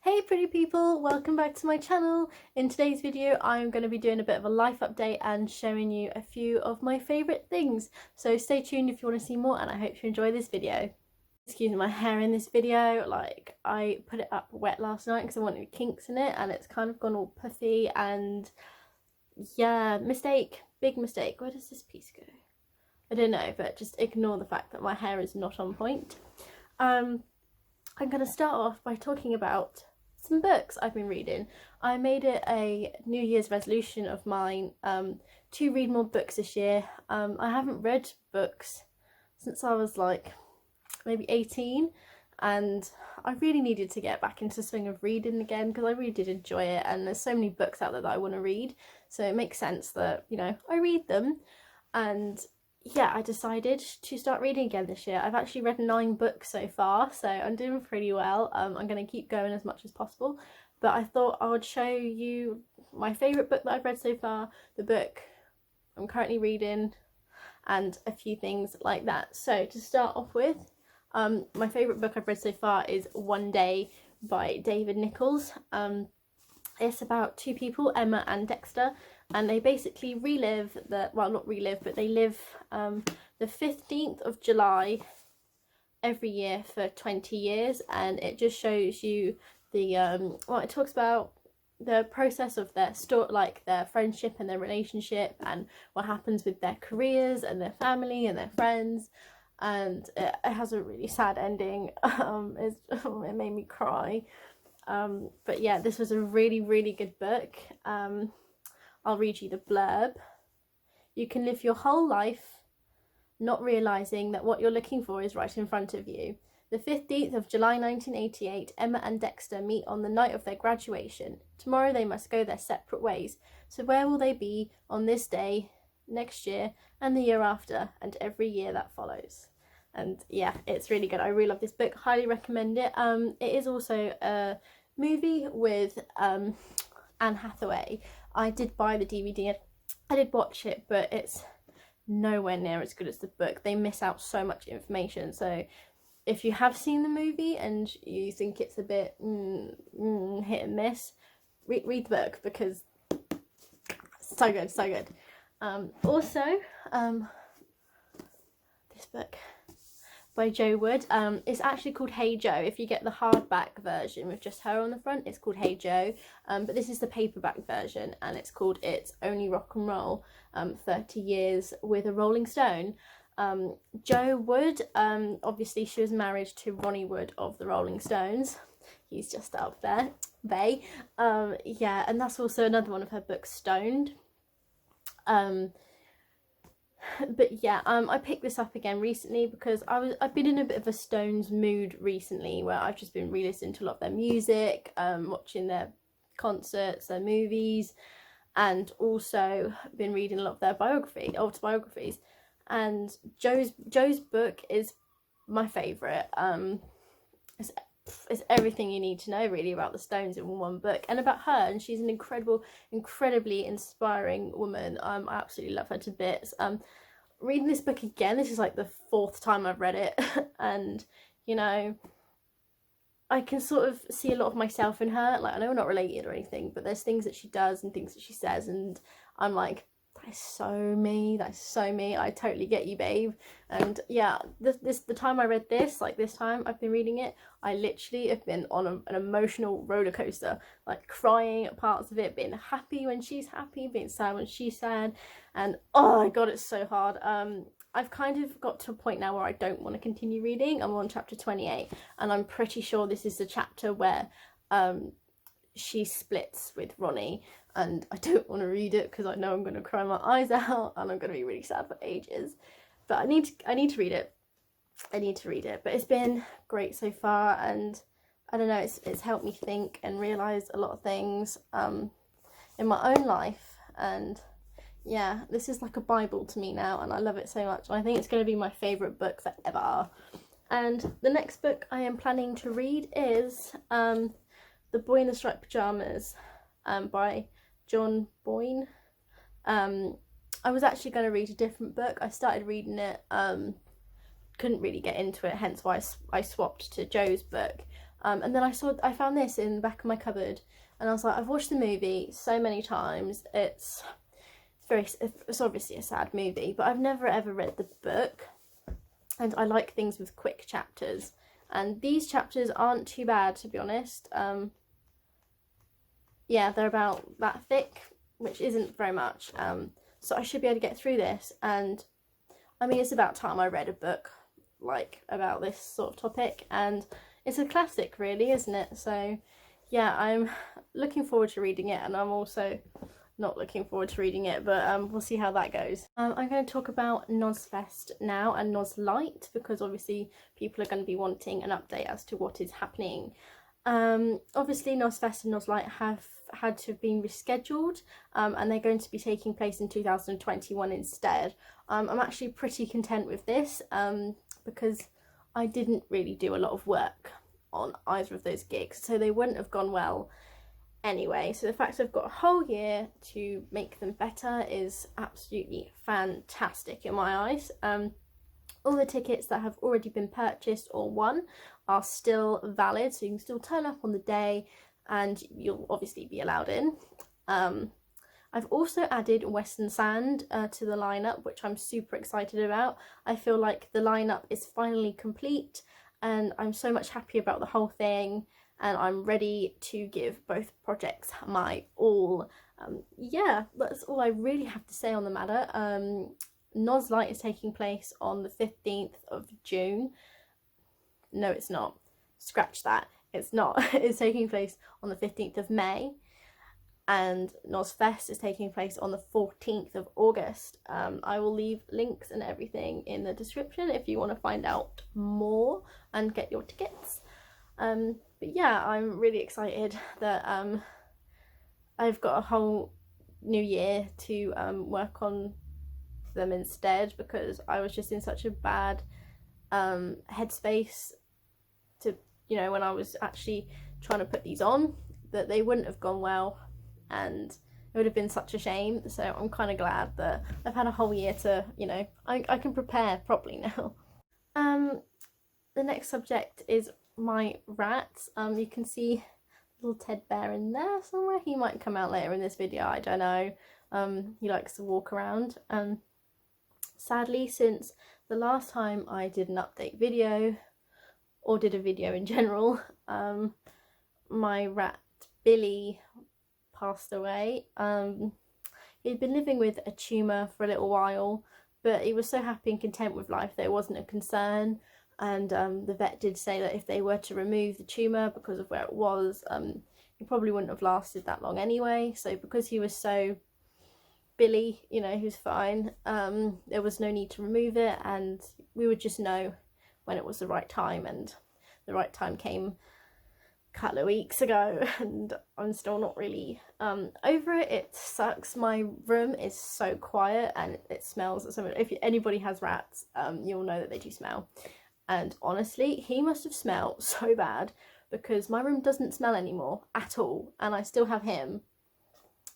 Hey pretty people, welcome back to my channel. In today's video I'm going to be doing a bit of a life update and showing you a few of my favourite things. So stay tuned if you want to see more, and I hope you enjoy this video. Excuse my hair in this video, like I put it up wet last night because I wanted kinks in it and it's kind of gone all puffy, and yeah, mistake, big mistake. Where does this piece go? I don't know, but just ignore the fact that my hair is not on point. I'm going to start off by talking about some books I've been reading. I made it a New Year's resolution of mine to read more books this year. I haven't read books since I was like maybe 18, and I really needed to get back into the swing of reading again because I really did enjoy it, and there's so many books out there that I want to read, so it makes sense that, you know, I read them. And yeah, I decided to start reading again this year. I've actually read 9 books so far, so I'm doing pretty well. I'm going to keep going as much as possible, but I thought I would show you my favourite book that I've read so far, the book I'm currently reading, and a few things like that. So to start off with, my favourite book I've read so far is One Day by David Nichols. It's about 2 people, Emma and Dexter, and they basically relive the, well, not relive, but they live the 15th of July every year for 20 years, and it just shows you the, well, it talks about the process of their like their friendship and their relationship, and what happens with their careers and their family and their friends, and it has a really sad ending. It made me cry. But yeah, this was a really good book. I'll read you the blurb. You can live your whole life not realising that what you're looking for is right in front of you. The 15th of July 1988, Emma and Dexter meet on the night of their graduation. Tomorrow they must go their separate ways. So where will they be on this day, next year, and the year after, and every year that follows? And yeah, it's really good. I really love this book. Highly recommend it. It is also a movie with Anne Hathaway. I did buy the DVD. I did watch it, but it's nowhere near as good as the book. They miss out so much information. So if you have seen the movie and you think it's a bit hit and miss, read the book, because so good, so good. Also, this book by Jo Wood. It's actually called Hey Joe. If you get the hardback version with just her on the front, it's called Hey Joe. But this is the paperback version, and it's called It's Only Rock and Roll, 30 Years with a Rolling Stone. Jo Wood, obviously she was married to Ronnie Wood of the Rolling Stones. He's just up there. Yeah, and that's also another one of her books, Stoned. But yeah, I picked this up again recently because I've been in a bit of a Stones mood recently, where I've just been re-listening to a lot of their music, watching their concerts, their movies, and also been reading a lot of their autobiographies. And Jo's book is my favourite. It's everything you need to know really about the Stones in one book, and about her, and she's an incredibly inspiring woman. I absolutely love her to bits. Reading this book again, this is like the 4th time I've read it, and you know, I can sort of see a lot of myself in her. Like, I know we're not related or anything, but there's things that she does and things that she says, and I'm like, that is so me, that's so me, I totally get you, babe. And yeah, the time I read this, like this time I've been reading it, I literally have been on an emotional roller coaster, like crying at parts of it, being happy when she's happy, being sad when she's sad, and oh my god, it's so hard. I've kind of got to a point now where I don't want to continue reading. I'm on chapter 28, and I'm pretty sure this is the chapter where she splits with Ronnie, and I don't want to read it because I know I'm going to cry my eyes out and I'm going to be really sad for ages. But I need to read it. I need to read it. But it's been great so far, and I don't know, it's helped me think and realise a lot of things in my own life. And yeah, this is like a Bible to me now, and I love it so much. And I think it's going to be my favourite book forever. And the next book I am planning to read is The Boy in the Striped Pyjamas by John Boyne. I was actually going to read a different book. I started reading it, couldn't really get into it, hence why I swapped to Jo's book. And then I found this in the back of my cupboard, and I was like, I've watched the movie so many times. It's obviously a sad movie, but I've never ever read the book, and I like things with quick chapters. And these chapters aren't too bad, to be honest. Yeah, they're about that thick, which isn't very much. So I should be able to get through this. And I mean, it's about time I read a book like about this sort of topic, and it's a classic, really, isn't it? So yeah, I'm looking forward to reading it, and I'm also not looking forward to reading it, but we'll see how that goes. I'm going to talk about Nosfest now and Noslight, because obviously people are going to be wanting an update as to what is happening. Obviously Nosfest and Noslight have had to have been rescheduled, and they're going to be taking place in 2021 instead. I'm actually pretty content with this, because I didn't really do a lot of work on either of those gigs, so they wouldn't have gone well anyway. So the fact I've got a whole year to make them better is absolutely fantastic in my eyes. All the tickets that have already been purchased or won are still valid, so you can still turn up on the day and you'll obviously be allowed in. I've also added Western Sand to the lineup, which I'm super excited about. I feel like the lineup is finally complete, and I'm so much happy about the whole thing, and I'm ready to give both projects my all. Yeah, that's all I really have to say on the matter. Noslight is taking place on the 15th of June. No, it's not. Scratch that. It's not. It's taking place on the 15th of May. And Nosfest is taking place on the 14th of August. I will leave links and everything in the description if you want to find out more and get your tickets. But yeah, I'm really excited that I've got a whole new year to work on them instead, because I was just in such a bad headspace to, you know, when I was actually trying to put these on, that they wouldn't have gone well, and it would have been such a shame. So I'm kind of glad that I've had a whole year to, you know, I can prepare properly now. The next subject is my rats. You can see little Ted Bear in there somewhere. He might come out later in this video, I don't know. He likes to walk around. Sadly, since the last time I did an update video, or did a video in general, my rat Billy passed away. He'd been living with a tumour for a little while, but he was so happy and content with life that it wasn't a concern. And the vet did say that if they were to remove the tumour because of where it was, he probably wouldn't have lasted that long anyway. So because he was so Billy, you know, he was fine, there was no need to remove it, and we would just know when it was the right time, and the right time came a couple of weeks ago, and I'm still not really over it. It sucks. My room is so quiet and it smells so much. If anybody has rats, you'll know that they do smell. And honestly, he must have smelled so bad, because my room doesn't smell anymore at all, and I still have him.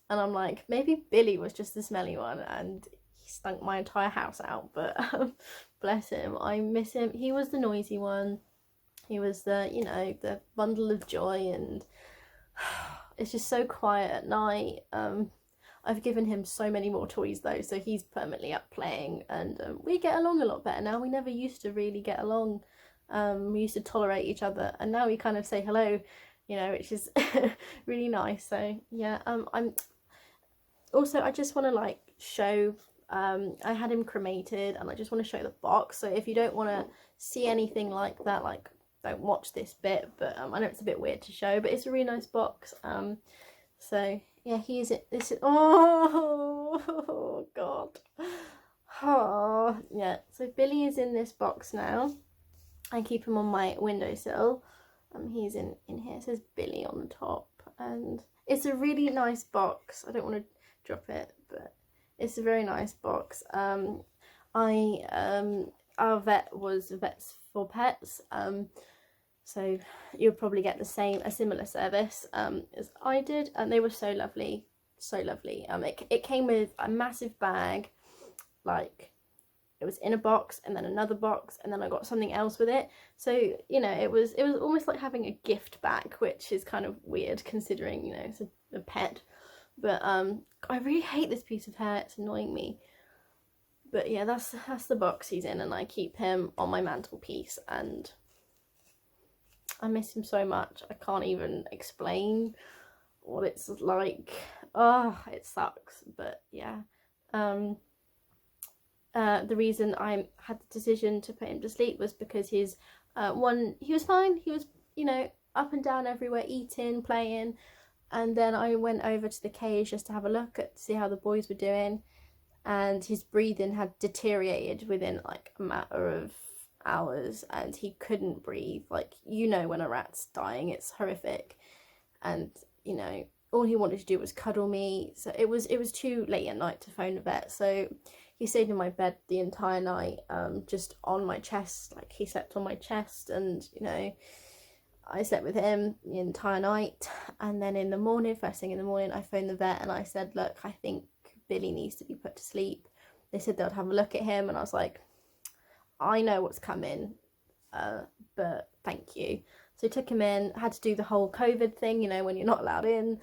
And I'm like, maybe Billy was just the smelly one and he stunk my entire house out. But bless him, I miss him. He was the noisy one. He was the, you know, the bundle of joy, and it's just so quiet at night. I've given him so many more toys though, so he's permanently up playing, and we get along a lot better now. We never used to really get along. We used to tolerate each other, and now we kind of say hello, you know, which is really nice. So yeah, I just want to like show, I had him cremated, and I just want to show the box. So if you don't want to see anything like that, like, don't watch this bit. But I know it's a bit weird to show, but it's a really nice box. So yeah, oh god, oh yeah. So Billy is in this box now. I keep him on my windowsill. He's in here. It says Billy on the top, and it's a really nice box. I don't want to drop it, but it's a very nice box. Our vet was Vets for Pets, so you'll probably get a similar service as I did, and they were so lovely, so lovely. It came with a massive bag, like it was in a box, and then another box, and then I got something else with it. So, you know, it was almost like having a gift back, which is kind of weird considering, you know, it's a pet. But I really hate this piece of hair, it's annoying me. But yeah, that's the box he's in, and I keep him on my mantelpiece, and I miss him so much. I can't even explain what it's like. Oh, it sucks. But yeah, the reason I had the decision to put him to sleep was because his he was fine. He was, you know, up and down everywhere, eating, playing. And then I went over to the cage just to have a look at, see how the boys were doing, and his breathing had deteriorated within like a matter of hours, and he couldn't breathe. Like, you know, when a rat's dying, it's horrific. And, you know, all he wanted to do was cuddle me. So it was too late at night to phone the vet, so he stayed in my bed the entire night, just on my chest. Like, he slept on my chest, and, you know, I slept with him the entire night. And then in the morning, first thing in the morning, I phoned the vet and I said, look, I think Billy needs to be put to sleep. They said they'd have a look at him, and I was like, I know what's coming, but thank you. So I took him in, had to do the whole COVID thing, you know, when you're not allowed in.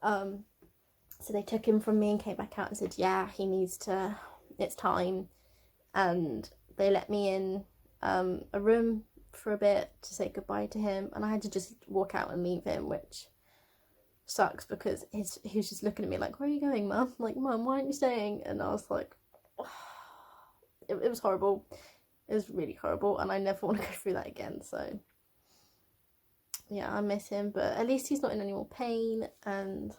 So they took him from me and came back out and said, yeah, he needs to, it's time. And they let me in a room for a bit to say goodbye to him, and I had to just walk out and leave him, which sucks because he was just looking at me like, where are you going, Mum? Like, Mum, why aren't you staying? And I was like, oh. It was horrible. It was really horrible, and I never want to go through that again. So yeah, I miss him, but at least he's not in any more pain, and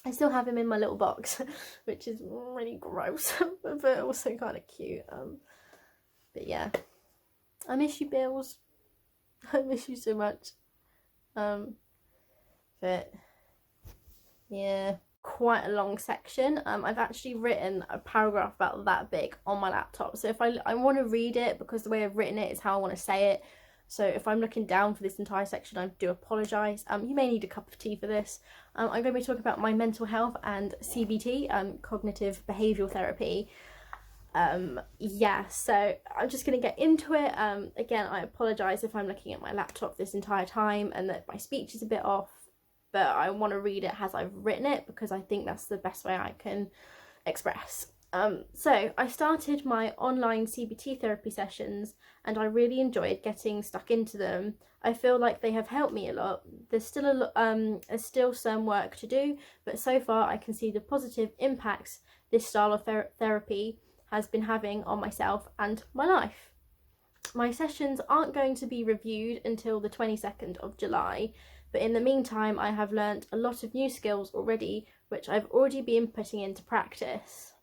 I still have him in my little box, which is really gross, but also kind of cute. But yeah, I miss you, Bills. I miss you so much. But yeah, quite a long section. I've actually written a paragraph about that big on my laptop, so if I want to read it, because the way I've written it is how I want to say it. So if I'm looking down for this entire section, I do apologise. You may need a cup of tea for this. I'm going to be talking about my mental health and CBT, cognitive behavioural therapy. Yeah, so I'm just going to get into it. Again, I apologise if I'm looking at my laptop this entire time and that my speech is a bit off, but I want to read it as I've written it because I think that's the best way I can express. So I started my online CBT therapy sessions, and I really enjoyed getting stuck into them. I feel like they have helped me a lot. There's still some work to do, but so far I can see the positive impacts this style of therapy has been having on myself and my life. My sessions aren't going to be reviewed until the 22nd of July, but in the meantime I have learnt a lot of new skills already, which I've already been putting into practice.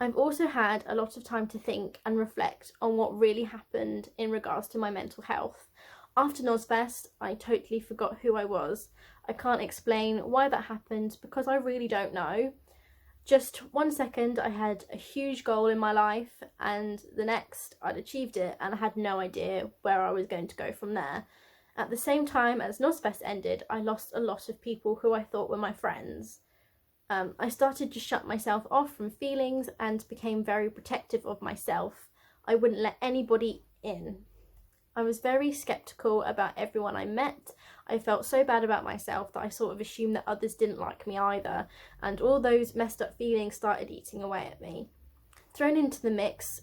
I've also had a lot of time to think and reflect on what really happened in regards to my mental health. After Nosfest, I totally forgot who I was. I can't explain why that happened because I really don't know. Just 1 second I had a huge goal in my life, and the next I'd achieved it, and I had no idea where I was going to go from there. At the same time as Nosfest ended, I lost a lot of people who I thought were my friends. I started to shut myself off from feelings and became very protective of myself. I wouldn't let anybody in. I was very sceptical about everyone I met. I felt so bad about myself that I sort of assumed that others didn't like me either, and all those messed up feelings started eating away at me. Thrown into the mix,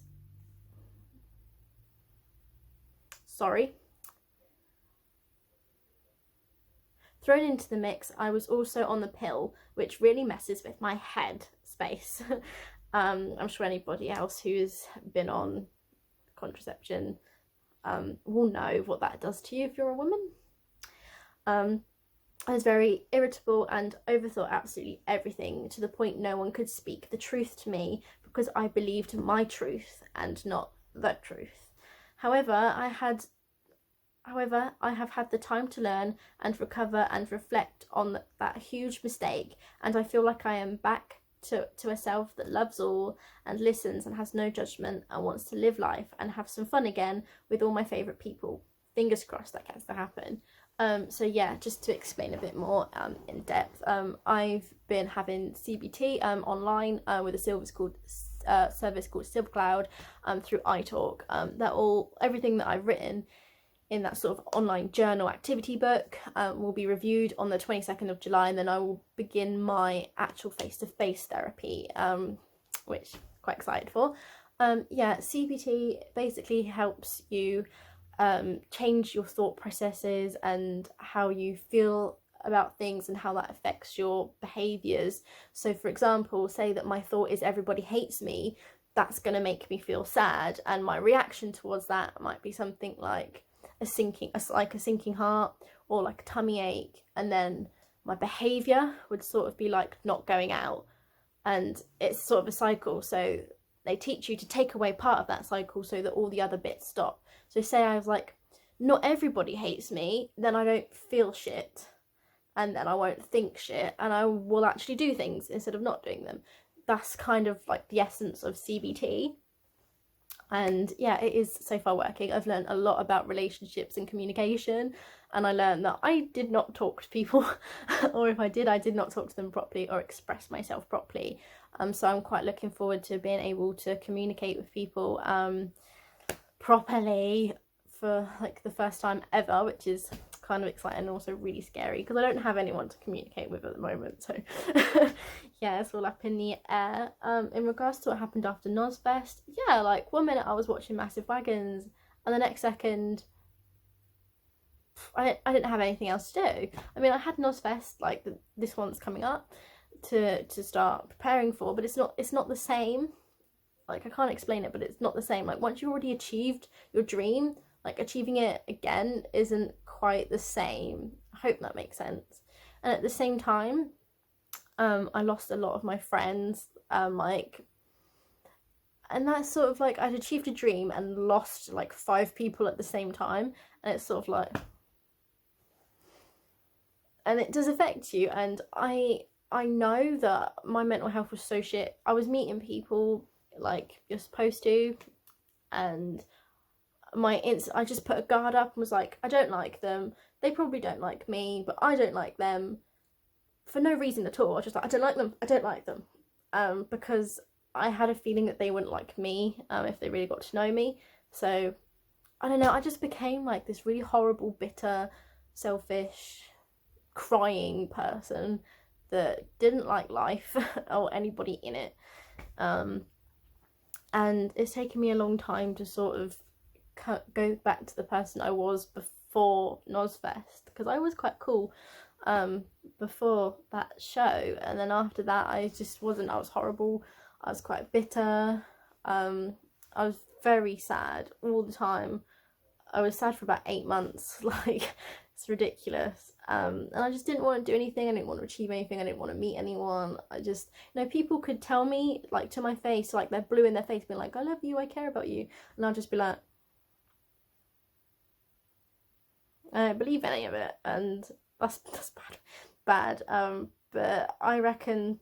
I was also on the pill, which really messes with my head space. I'm sure anybody else who's been on contraception will know what that does to you if you're a woman. I was very irritable and overthought absolutely everything, to the point no one could speak the truth to me because I believed my truth and not the truth. However, I have had the time to learn and recover and reflect on that huge mistake, and I feel like I am back to a self that loves all and listens and has no judgment and wants to live life and have some fun again with all my favourite people. Fingers crossed that gets to happen. So yeah, just to explain a bit more in depth, I've been having CBT online with a service called service called SilverCloud through iTalk. Everything that I've written in that sort of online journal activity book will be reviewed on the 22nd of July, and then I will begin my actual face-to-face therapy, which I'm quite excited for. Yeah, CBT basically helps you change your thought processes and how you feel about things and how that affects your behaviours. So for example, say that my thought is everybody hates me, that's going to make me feel sad, and my reaction towards that might be something like a sinking heart or like a tummy ache, and then my behaviour would sort of be like not going out, and it's sort of a cycle. So they teach you to take away part of that cycle so that all the other bits stop. So say I was like, not everybody hates me, then I don't feel shit, and then I won't think shit, and I will actually do things instead of not doing them. That's kind of like the essence of CBT. And yeah, it is so far working. I've learned a lot about relationships and communication, and I learned that I did not talk to people or if I did not talk to them properly or express myself properly. So I'm quite looking forward to being able to communicate with people properly for like the first time ever, which is kind of exciting and also really scary because I don't have anyone to communicate with at the moment. So yeah, it's all up in the air. In regards to what happened after Nosfest, yeah, like 1 minute I was watching Massive Wagons and the next second I didn't have anything else to do. I mean, I had Nosfest, like this one's coming up, to start preparing for, but it's not the same. Like, I can't explain it, but it's not the same. Like, once you already achieved your dream, like achieving it again isn't quite the same. I hope that makes sense. And at the same time, I lost a lot of my friends, and that's sort of like I'd achieved a dream and lost like 5 people at the same time, and it's sort of like, and it does affect you. And I know that my mental health was so shit. I was meeting people like you're supposed to, and I just put a guard up and was like, I don't like them, they probably don't like me, but I don't like them for no reason at all. I was just like, I don't like them, because I had a feeling that they wouldn't like me if they really got to know me. So I don't know, I just became like this really horrible, bitter, selfish, crying person that didn't like life or anybody in it. And it's taken me a long time to sort of go back to the person I was before Nosfest, because I was quite cool before that show, and then after that I just wasn't. I was horrible, I was quite bitter, I was very sad all the time. I was sad for about 8 months, like it's ridiculous. And I just didn't want to do anything, I didn't want to achieve anything, I didn't want to meet anyone. I just, people could tell me like to my face, like they're blue in their face, being like, I love you, I care about you, and I'll just be like, I don't believe any of it, and that's bad. But I reckon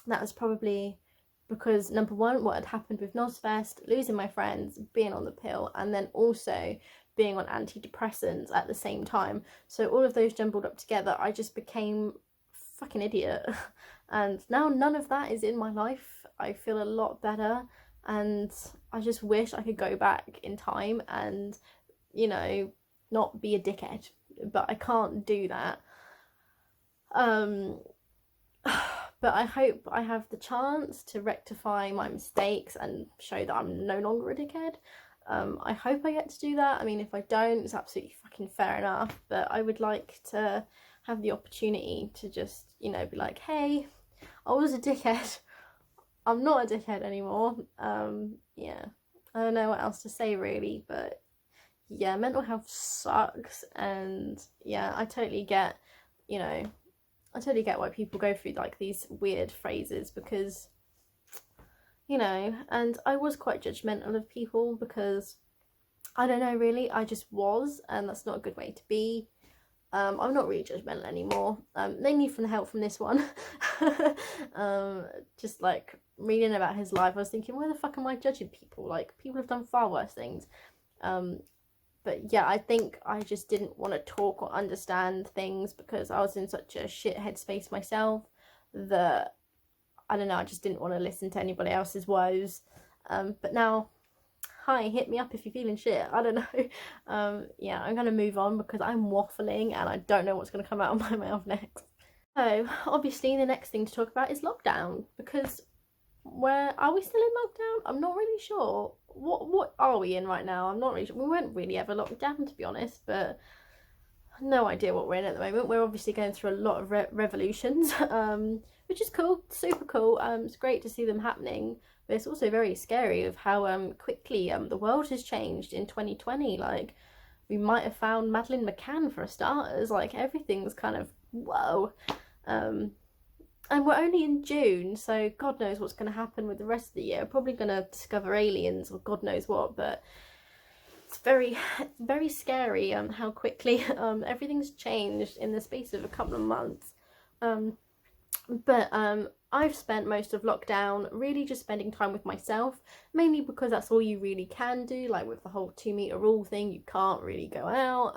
that was probably because, number one, what had happened with Nosfest, losing my friends, being on the pill, and then also being on antidepressants at the same time. So all of those jumbled up together, I just became a fucking idiot. And now none of that is in my life. I feel a lot better, and I just wish I could go back in time and, not be a dickhead, but I can't do that. But I hope I have the chance to rectify my mistakes and show that I'm no longer a dickhead. I hope I get to do that. I mean, if I don't, it's absolutely fucking fair enough, but I would like to have the opportunity to just, be like, hey, I was a dickhead, I'm not a dickhead anymore. Yeah, I don't know what else to say really, but yeah, mental health sucks, and yeah, I totally get, why people go through like these weird phases, because, and I was quite judgmental of people because, I don't know really, I just was, and that's not a good way to be. I'm not really judgmental anymore, mainly from the help from this one. Just like reading about his life, I was thinking, why the fuck am I judging people? Like, people have done far worse things. But yeah, I think I just didn't want to talk or understand things because I was in such a shit headspace myself that I don't know, I just didn't want to listen to anybody else's woes. But now, hi, hit me up if you're feeling shit. I don't know. Yeah, I'm going to move on because I'm waffling and I don't know what's going to come out of my mouth next. So, obviously, the next thing to talk about is lockdown, because where are we still in lockdown? I'm not really sure. What are we in right now? I'm not really sure. We weren't really ever locked down, to be honest, but no idea what we're in at the moment. We're obviously going through a lot of revolutions, which is cool, super cool. It's great to see them happening, but it's also very scary of how quickly the world has changed in 2020. Like, we might have found Madeleine McCann for starters. Like, everything's kind of whoa. And we're only in June, so God knows what's going to happen with the rest of the year. We're probably going to discover aliens or God knows what, but it's very scary how quickly everything's changed in the space of a couple of months. But I've spent most of lockdown really just spending time with myself, mainly because that's all you really can do. Like with the whole 2-meter rule thing, you can't really go out.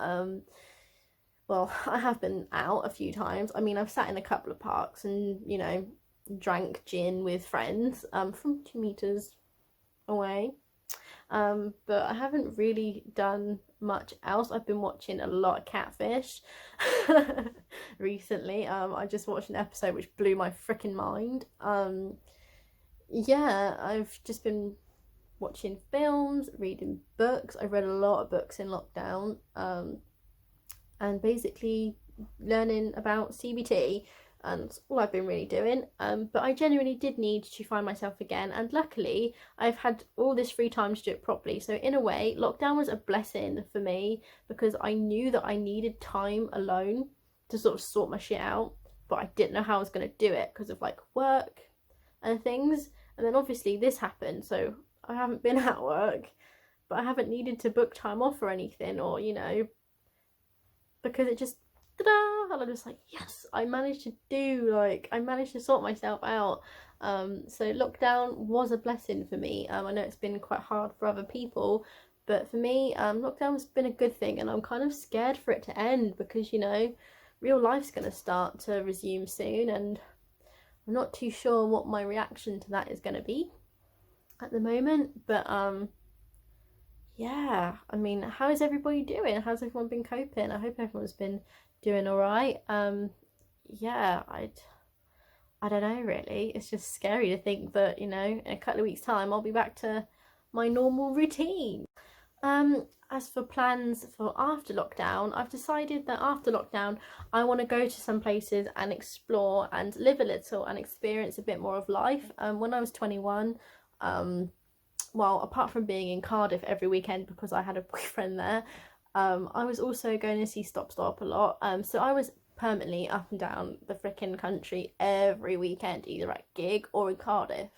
Well, I have been out a few times. I mean, I've sat in a couple of parks and, you know, drank gin with friends from 2 meters away. But I haven't really done much else. I've been watching a lot of Catfish recently. I just watched an episode which blew my freaking mind. Yeah, I've just been watching films, reading books. I read a lot of books in lockdown, and basically learning about CBT, and that's all I've been really doing. But I genuinely did need to find myself again, and luckily I've had all this free time to do it properly. So in a way, lockdown was a blessing for me, because I knew that I needed time alone to sort of sort my shit out, but I didn't know how I was going to do it because of like work and things. And then obviously this happened, so I haven't been at work, but I haven't needed to book time off or anything, or, you know, because it just, ta-da, and I'm just like, yes, I managed to sort myself out. So lockdown was a blessing for me. I know it's been quite hard for other people, but for me, lockdown's been a good thing, and I'm kind of scared for it to end, because, you know, real life's going to start to resume soon, and I'm not too sure what my reaction to that is going to be at the moment. But yeah, I mean, how is everybody doing? How's everyone been coping? I hope everyone's been doing all right. Yeah, I don't know, really. It's just scary to think that, you know, in a couple of weeks' time I'll be back to my normal routine. As for plans for after lockdown, I've decided that after lockdown I want to go to some places and explore and live a little and experience a bit more of life. When I was 21, well, apart from being in Cardiff every weekend because I had a boyfriend there, I was also going to see Stop Stop a lot. So I was permanently up and down the freaking country every weekend, either at gig or in Cardiff.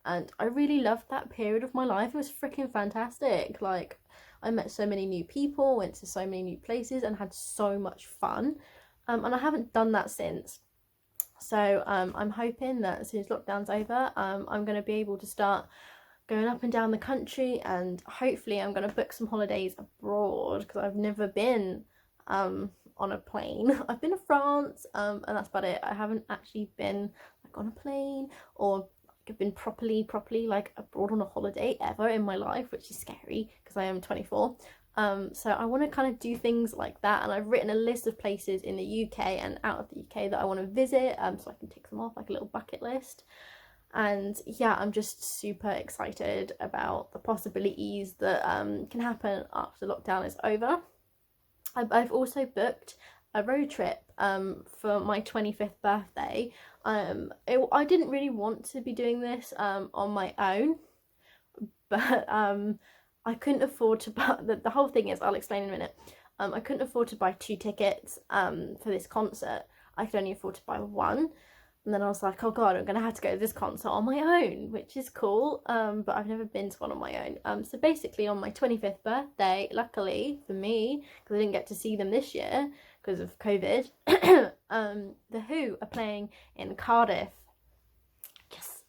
And I really loved that period of my life. It was freaking fantastic. Like, I met so many new people, went to so many new places, and had so much fun. And I haven't done that since. So I'm hoping that as soon as lockdown's over, I'm going to be able to start going up and down the country, and hopefully I'm going to book some holidays abroad, because I've never been on a plane. I've been to France, and that's about it. I haven't actually been like on a plane, or I've been properly like abroad on a holiday ever in my life, which is scary because I am 24. So I want to kind of do things like that, and I've written a list of places in the UK and out of the UK that I want to visit, so I can tick them off like a little bucket list. And yeah, I'm just super excited about the possibilities that can happen after lockdown is over. I've also booked a road trip for my 25th birthday. I didn't really want to be doing this on my own, but I couldn't afford to buy, the whole thing is, I'll explain in a minute. I couldn't afford to buy 2 tickets for this concert. I could only afford to buy 1. And then I was like, oh God, I'm going to have to go to this concert on my own, which is cool, but I've never been to one on my own. So basically on my 25th birthday, luckily for me, because I didn't get to see them this year because of COVID, The Who are playing in Cardiff. Yes.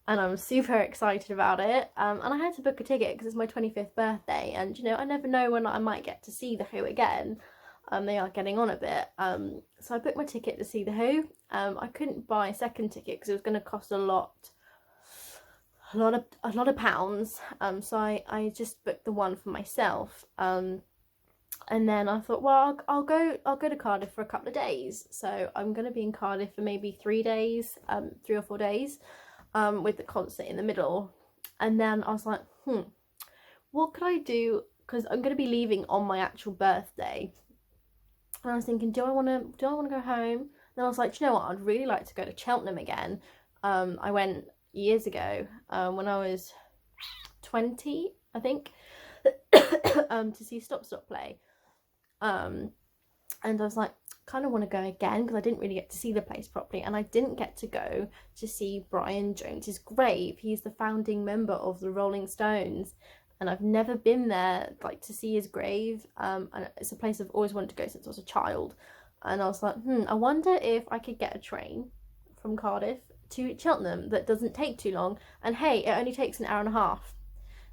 And I'm super excited about it. And I had to book a ticket because it's my 25th birthday, and, you know, I never know when I might get to see The Who again. They are getting on a bit. So I booked my ticket to see The Who. I couldn't buy a second ticket because it was going to cost a lot of pounds. So I just booked the one for myself. And then I thought, well, I'll go to Cardiff for a couple of days. So I'm going to be in Cardiff for maybe 3 days, 3 or 4 days, with the concert in the middle. And then I was like, what could I do? Because I'm going to be leaving on my actual birthday. And I was thinking, do I want to go home? Then I was like, do you know what? I'd really like to go to Cheltenham again. I went years ago, when I was 20, I think, to see Stop Stop play. And I was like, kind of want to go again because I didn't really get to see the place properly, and I didn't get to go to see Brian Jones's grave. He's the founding member of the Rolling Stones, and I've never been there, like, to see his grave. And it's a place I've always wanted to go since I was a child. And I was like, I wonder if I could get a train from Cardiff to Cheltenham that doesn't take too long. And hey, it only takes an hour and a half.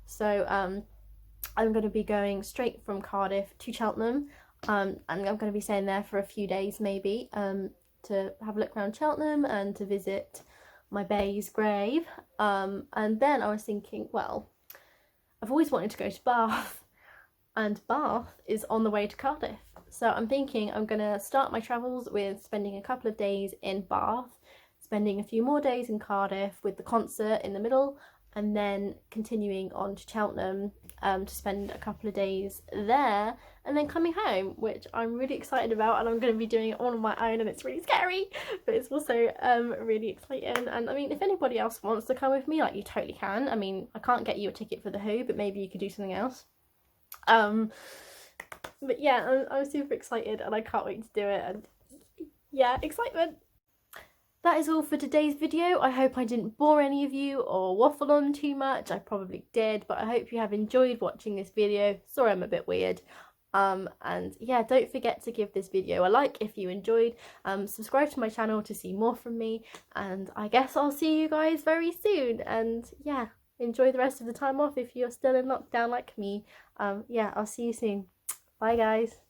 So I'm going to be going straight from Cardiff to Cheltenham. And I'm going to be staying there for a few days maybe, to have a look around Cheltenham and to visit my bae's grave. And then I was thinking, well, I've always wanted to go to Bath, and Bath is on the way to Cardiff. So I'm thinking I'm going to start my travels with spending a couple of days in Bath, spending a few more days in Cardiff with the concert in the middle, and then continuing on to Cheltenham, to spend a couple of days there, and then coming home, which I'm really excited about. And I'm going to be doing it all on my own, and it's really scary, but it's also really exciting. And I mean, if anybody else wants to come with me, like, you totally can. I mean, I can't get you a ticket for The Who, but maybe you could do something else. But yeah, I'm super excited, and I can't wait to do it. And yeah, excitement. That is all for today's video. I hope I didn't bore any of you or waffle on too much. I probably did, but I hope you have enjoyed watching this video. Sorry I'm a bit weird. And yeah, don't forget to give this video a like if you enjoyed. Subscribe to my channel to see more from me. And I guess I'll see you guys very soon. And yeah, enjoy the rest of the time off if you're still in lockdown like me. Yeah, I'll see you soon. Bye guys.